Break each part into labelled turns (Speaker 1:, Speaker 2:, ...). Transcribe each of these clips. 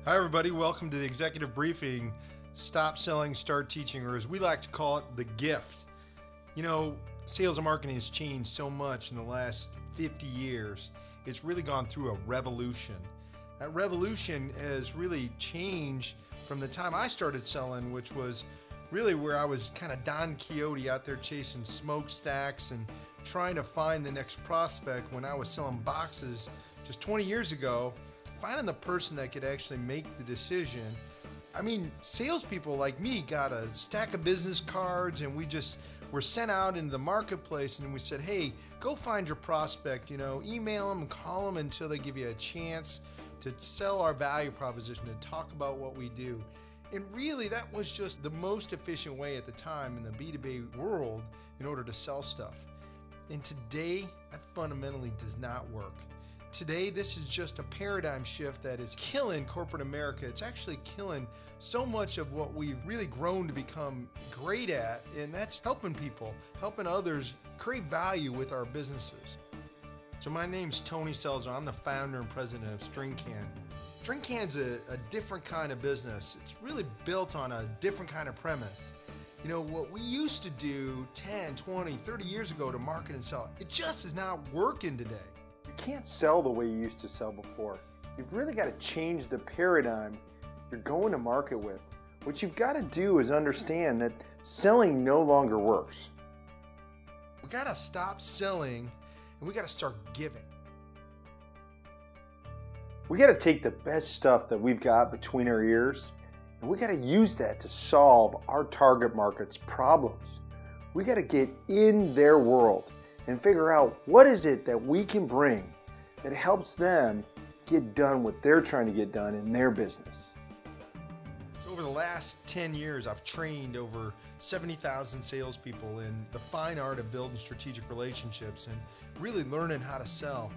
Speaker 1: Hi, everybody. Welcome to the Executive Briefing, Stop Selling, Start Teaching, or as we like to call it, the gift. You know, sales and marketing has changed so much in the last 50 years. It's really gone through a revolution. That revolution has really changed from the time I started selling, which was really where I was kind of Don Quixote out there chasing smokestacks and trying to find the next prospect when I was selling boxes just 20 years ago. Finding the person that could actually make the decision. I mean, salespeople like me got a stack of business cards and we just were sent out into the marketplace and we said, hey, go find your prospect, email them and call them until they give you a chance to sell our value proposition, to talk about what we do. And really, that was just the most efficient way at the time in the B2B world in order to sell stuff. And today, that fundamentally does not work. Today, this is just a paradigm shift that is killing corporate America. It's actually killing so much of what we've really grown to become great at, and that's helping people, helping others create value with our businesses. So my name's Tony Selzer. I'm the founder and president of StringCan. StringCan's a different kind of business. It's really built on a different kind of premise. What we used to do 10, 20, 30 years ago to market and sell, it just is not working today.
Speaker 2: You can't sell the way you used to sell before. You've really got to change the paradigm you're going to market with. What you've got to do is understand that selling no longer works.
Speaker 1: We got to stop selling and we got to start giving.
Speaker 2: We got to take the best stuff that we've got between our ears and we got to use that to solve our target market's problems. We got to get in their world and figure out what is it that we can bring that helps them get done what they're trying to get done in their business.
Speaker 1: So over the last 10 years, I've trained over 70,000 salespeople in the fine art of building strategic relationships and really learning how to sell.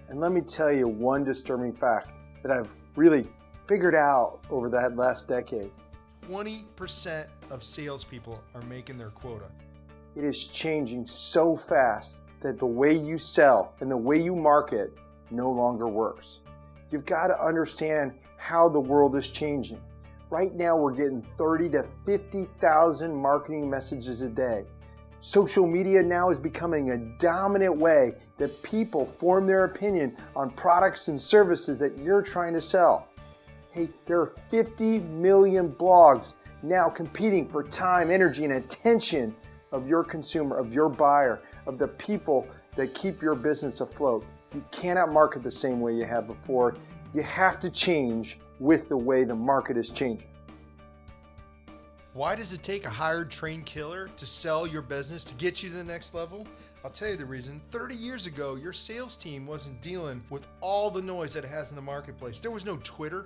Speaker 2: And let me tell you one disturbing fact that I've really figured out over that last decade.
Speaker 1: 20% of salespeople are making their quota.
Speaker 2: It is changing so fast that the way you sell and the way you market no longer works. You've got to understand how the world is changing. Right now we're getting 30 to 50,000 marketing messages a day. Social media now is becoming a dominant way that people form their opinion on products and services that you're trying to sell. Hey, there are 50 million blogs now competing for time, energy, and attention of your consumer, of your buyer, of the people that keep your business afloat. You cannot market the same way you have before. You have to change with the way the market is changing.
Speaker 1: Why does it take a hired trained killer to sell your business, to get you to the next level? I'll tell you the reason. 30 years ago, your sales team wasn't dealing with all the noise that it has in the marketplace. There was no Twitter,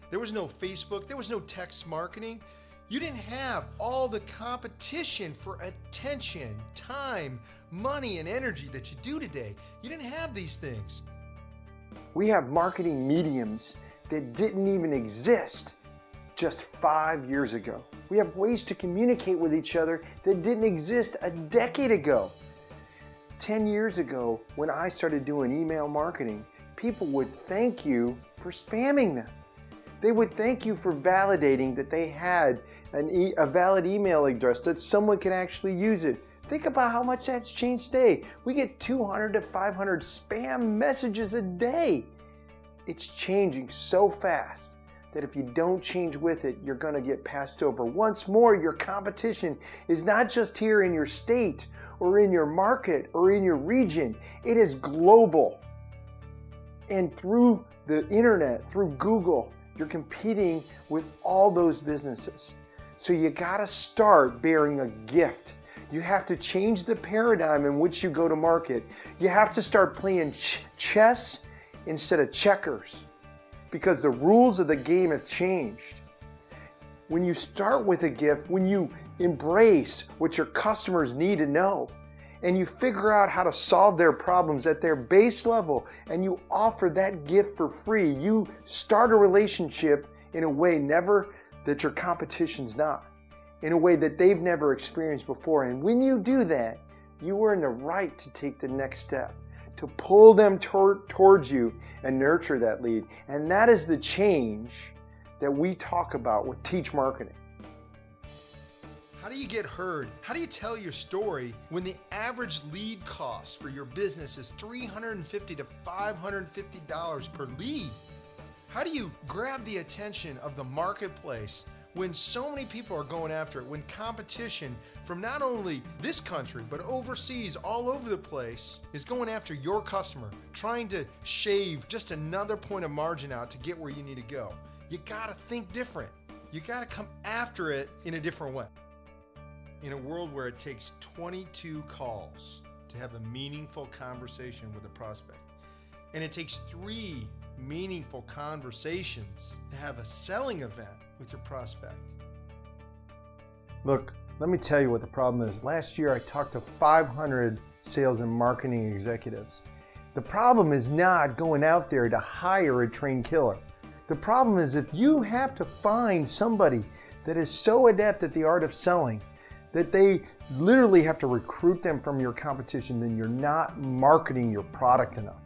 Speaker 1: there was no Facebook, there was no text marketing. You didn't have all the competition for attention, time, money, and energy that you do today. You didn't have these things.
Speaker 2: We have marketing mediums that didn't even exist just 5 years ago. We have ways to communicate with each other that didn't exist a decade ago. 10 years ago, when I started doing email marketing, people would thank you for spamming them. They would thank you for validating that they had a valid email address, that someone can actually use it. Think about how much that's changed today. We get 200 to 500 spam messages a day. It's changing so fast that if you don't change with it, you're going to get passed over. Once more, your competition is not just here in your state or in your market or in your region. It is global. And through the internet, through Google, you're competing with all those businesses. So you gotta start bearing a gift. You have to change the paradigm in which you go to market. You have to start playing chess instead of checkers because the rules of the game have changed. When you start with a gift, when you embrace what your customers need to know, and you figure out how to solve their problems at their base level, and you offer that gift for free, you start a relationship in a way that your competition's not, in a way that they've never experienced before. And when you do that, you earn the right to take the next step, to pull them towards you and nurture that lead. And that is the change that we talk about with Teach Marketing.
Speaker 1: How do you get heard? How do you tell your story when the average lead cost for your business is $350 to $550 per lead? How do you grab the attention of the marketplace when so many people are going after it, when competition from not only this country, but overseas, all over the place, is going after your customer, trying to shave just another point of margin out to get where you need to go? You gotta think different. You gotta come after it in a different way. In a world where it takes 22 calls to have a meaningful conversation with a prospect, and it takes 3 meaningful conversations to have a selling event with your prospect.
Speaker 2: Look, let me tell you what the problem is. Last year I talked to 500 sales and marketing executives. The problem is not going out there to hire a trained killer. The problem is if you have to find somebody that is so adept at the art of selling that they literally have to recruit them from your competition, then you're not marketing your product enough.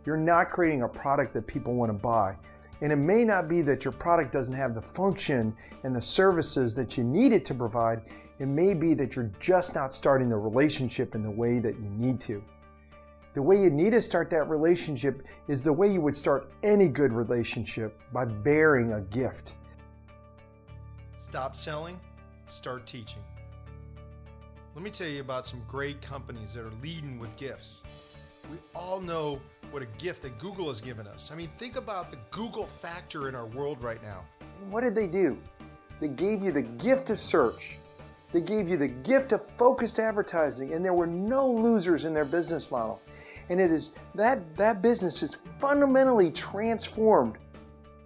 Speaker 2: You're not creating a product that people want to buy. And it may not be that your product doesn't have the function and the services that you need it to provide. It may be that you're just not starting the relationship in the way that you need to. The way you need to start that relationship is the way you would start any good relationship, by bearing a gift.
Speaker 1: Stop selling, start teaching. Let me tell you about some great companies that are leading with gifts. We all know what a gift that Google has given us. I mean, think about the Google factor in our world right now.
Speaker 2: What did they do? They gave you the gift of search. They gave you the gift of focused advertising, and there were no losers in their business model. And it is that business has fundamentally transformed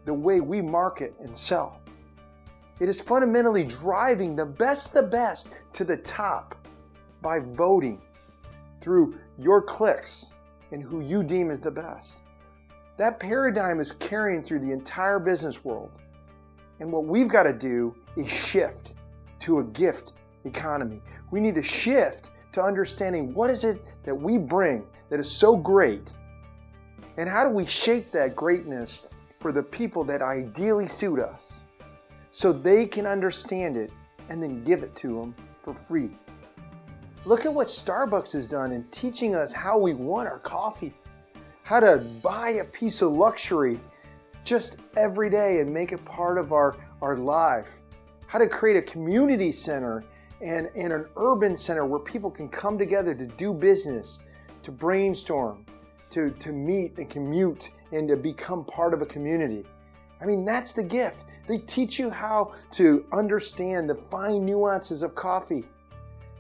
Speaker 2: the way we market and sell. It is fundamentally driving the best to the top by voting through your clicks and who you deem as the best. That paradigm is carrying through the entire business world. And what we've got to do is shift to a gift economy. We need to shift to understanding what is it that we bring that is so great, and how do we shape that greatness for the people that ideally suit us so they can understand it and then give it to them for free. Look at what Starbucks has done in teaching us how we want our coffee, how to buy a piece of luxury just every day and make it part of our life, how to create a community center and an urban center where people can come together to do business, to brainstorm, to meet and commute and to become part of a community. I mean, that's the gift. They teach you how to understand the fine nuances of coffee.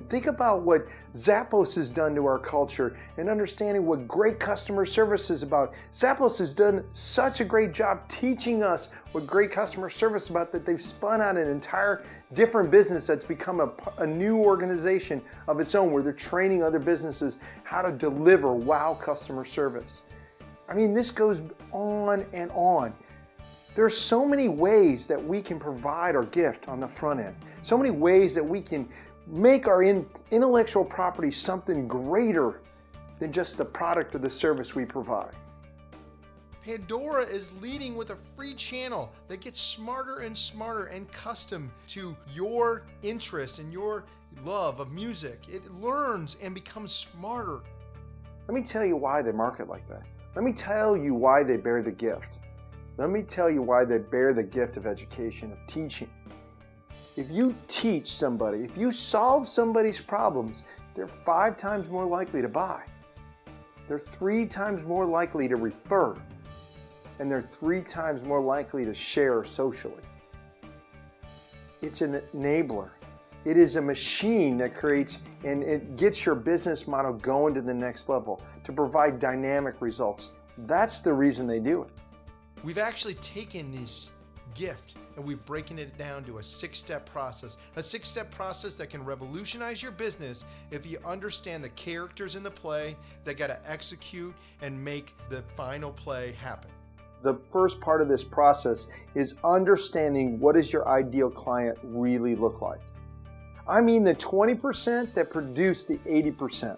Speaker 2: Think about what Zappos has done to our culture and understanding what great customer service is about. Zappos has done such a great job teaching us what great customer service is about that they've spun out an entire different business that's become a new organization of its own, where they're training other businesses how to deliver wow customer service. I mean, this goes on and on. There's so many ways that we can provide our gift on the front end. So many ways that we can make our intellectual property something greater than just the product or the service we provide.
Speaker 1: Pandora is leading with a free channel that gets smarter and smarter and custom to your interest and your love of music. It learns and becomes smarter.
Speaker 2: Let me tell you why they market like that. Let me tell you why they bear the gift. Let me tell you why they bear the gift of education, of teaching. If you teach somebody, if you solve somebody's problems, they're 5 times more likely to buy. They're 3 times more likely to refer. And they're 3 times more likely to share socially. It's an enabler. It is a machine that creates and it gets your business model going to the next level to provide dynamic results. That's the reason they do it.
Speaker 1: We've actually taken this gift and we've broken it down to a 6-step process. A 6-step process that can revolutionize your business if you understand the characters in the play that got to execute and make the final play happen.
Speaker 2: The first part of this process is understanding what does your ideal client really look like. I mean the 20% that produce the 80%.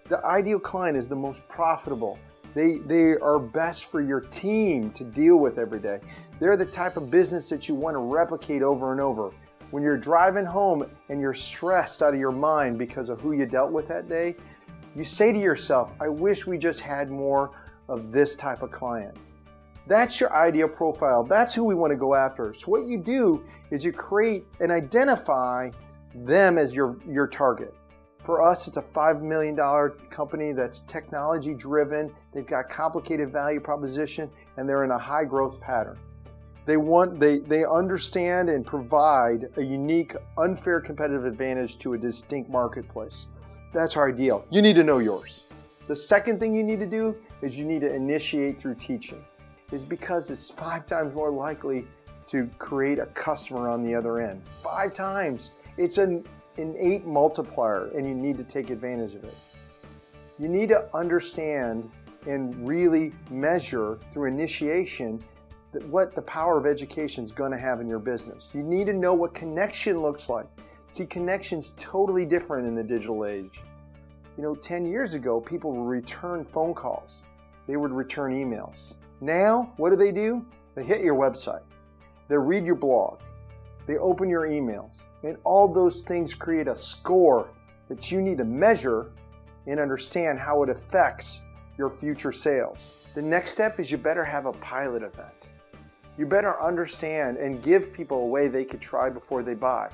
Speaker 2: The ideal client is the most profitable. They are best for your team to deal with every day. They're the type of business that you want to replicate over and over. When you're driving home and you're stressed out of your mind because of who you dealt with that day, you say to yourself, I wish we just had more of this type of client. That's your ideal profile. That's who we want to go after. So what you do is you create and identify them as your target. For us, it's a $5 million company that's technology driven. They've got complicated value proposition, and they're in a high growth pattern. They understand and provide a unique, unfair competitive advantage to a distinct marketplace. That's our ideal. You need to know yours. The second thing you need to do is you need to initiate through teaching. Is because it's 5 times more likely to create a customer on the other end. 5 times. It's an innate multiplier, and you need to take advantage of it. You need to understand and really measure through initiation what the power of education is going to have in your business. You need to know what connection looks like. See, connection's totally different in the digital age. 10 years ago, people would return phone calls. They would return emails. Now, what do? They hit your website. They read your blog. They open your emails. And all those things create a score that you need to measure and understand how it affects your future sales. The next step is you better have a pilot event. You better understand and give people a way they could try before they buy.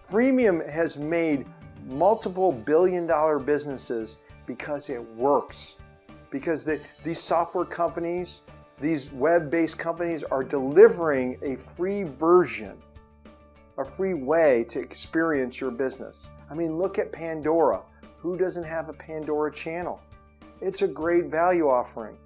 Speaker 2: Freemium has made multiple billion-dollar businesses because it works. Because these software companies, these web-based companies are delivering a free version, a free way to experience your business. I mean, look at Pandora. Who doesn't have a Pandora channel? It's a great value offering.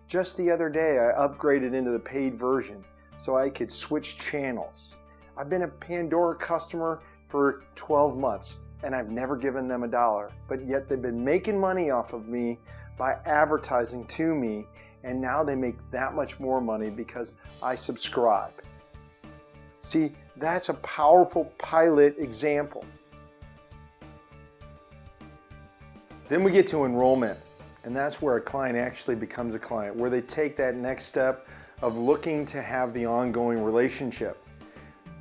Speaker 2: Just the other day, I upgraded into the paid version so I could switch channels. I've been a Pandora customer for 12 months and I've never given them $1, but yet they've been making money off of me by advertising to me, and now they make that much more money because I subscribe. See, that's a powerful pilot example. Then we get to enrollment, and that's where a client actually becomes a client, where they take that next step of looking to have the ongoing relationship.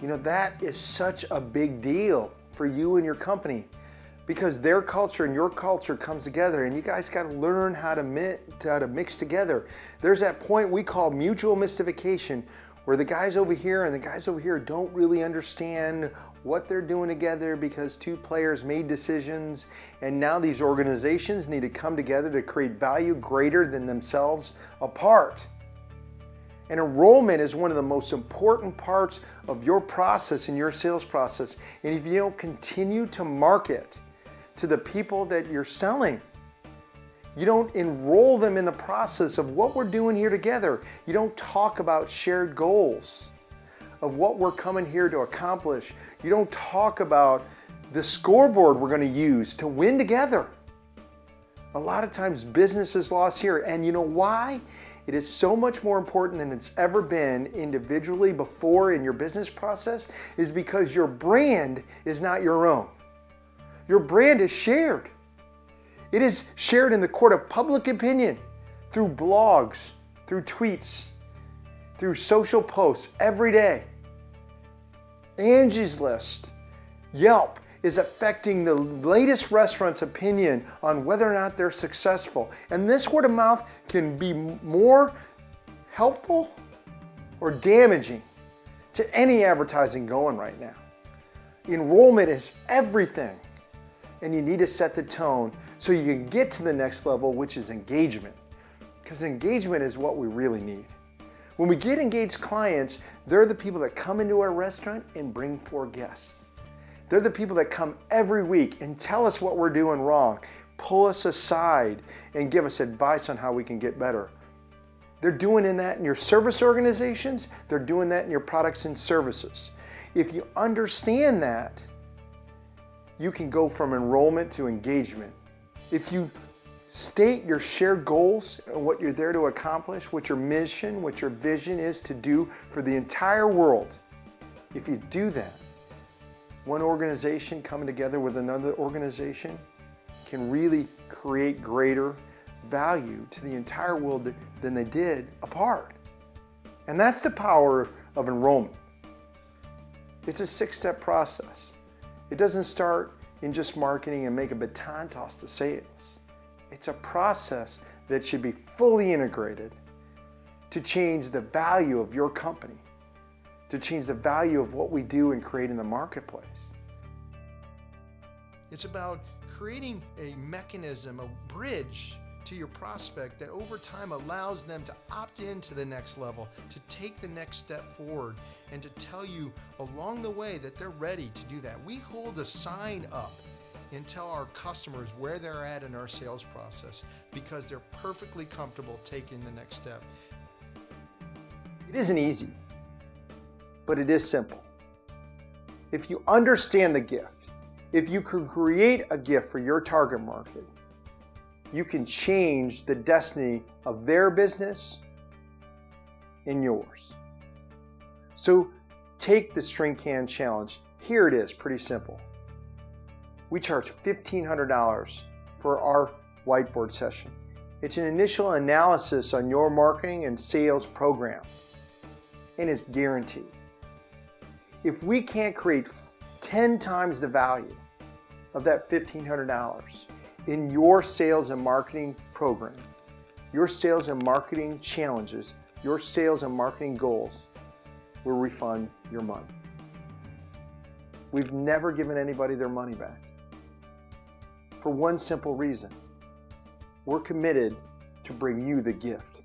Speaker 2: That is such a big deal for you and your company, because their culture and your culture comes together, and you guys got to learn how to mix together. There's that point we call mutual mystification, where the guys over here and the guys over here don't really understand what they're doing together because 2 players made decisions, and now these organizations need to come together to create value greater than themselves apart. And enrollment is one of the most important parts of your process and your sales process. And if you don't continue to market to the people that you're selling, you don't enroll them in the process of what we're doing here together. You don't talk about shared goals of what we're coming here to accomplish. You don't talk about the scoreboard we're going to use to win together. A lot of times business is lost here. And you know why? It is so much more important than it's ever been individually before in your business process, is because your brand is not your own. Your brand is shared. It is shared in the court of public opinion through blogs, through tweets, through social posts every day. Angie's List, Yelp is affecting the latest restaurant's opinion on whether or not they're successful. And this word of mouth can be more helpful or damaging to any advertising going right now. Enrollment is everything. And you need to set the tone so you can get to the next level, which is engagement. Because engagement is what we really need. When we get engaged clients, they're the people that come into our restaurant and bring 4 guests. They're the people that come every week and tell us what we're doing wrong, pull us aside, and give us advice on how we can get better. They're doing that in your service organizations. They're doing that in your products and services. If you understand that, you can go from enrollment to engagement. If you state your shared goals and what you're there to accomplish, what your mission, what your vision is to do for the entire world, if you do that, one organization coming together with another organization can really create greater value to the entire world than they did apart. And that's the power of enrollment. It's a 6-step process. It doesn't start in just marketing and make a baton toss to sales. It's a process that should be fully integrated to change the value of your company, to change the value of what we do and create in the marketplace.
Speaker 1: It's about creating a mechanism, a bridge to your prospect that over time allows them to opt into the next level, to take the next step forward, and to tell you along the way that they're ready to do that. We hold a sign up and tell our customers where they're at in our sales process because they're perfectly comfortable taking the next step.
Speaker 2: It isn't easy, but it is simple. If you understand the gift, if you can create a gift for your target market, you can change the destiny of their business and yours. So take the String Can Challenge. Here it is, pretty simple. We charge $1,500 for our whiteboard session. It's an initial analysis on your marketing and sales program, and it's guaranteed. If we can't create 10 times the value of that $1,500 in your sales and marketing program, your sales and marketing challenges, your sales and marketing goals, we'll refund your money. We've never given anybody their money back. For one simple reason. We're committed to bring you the gift.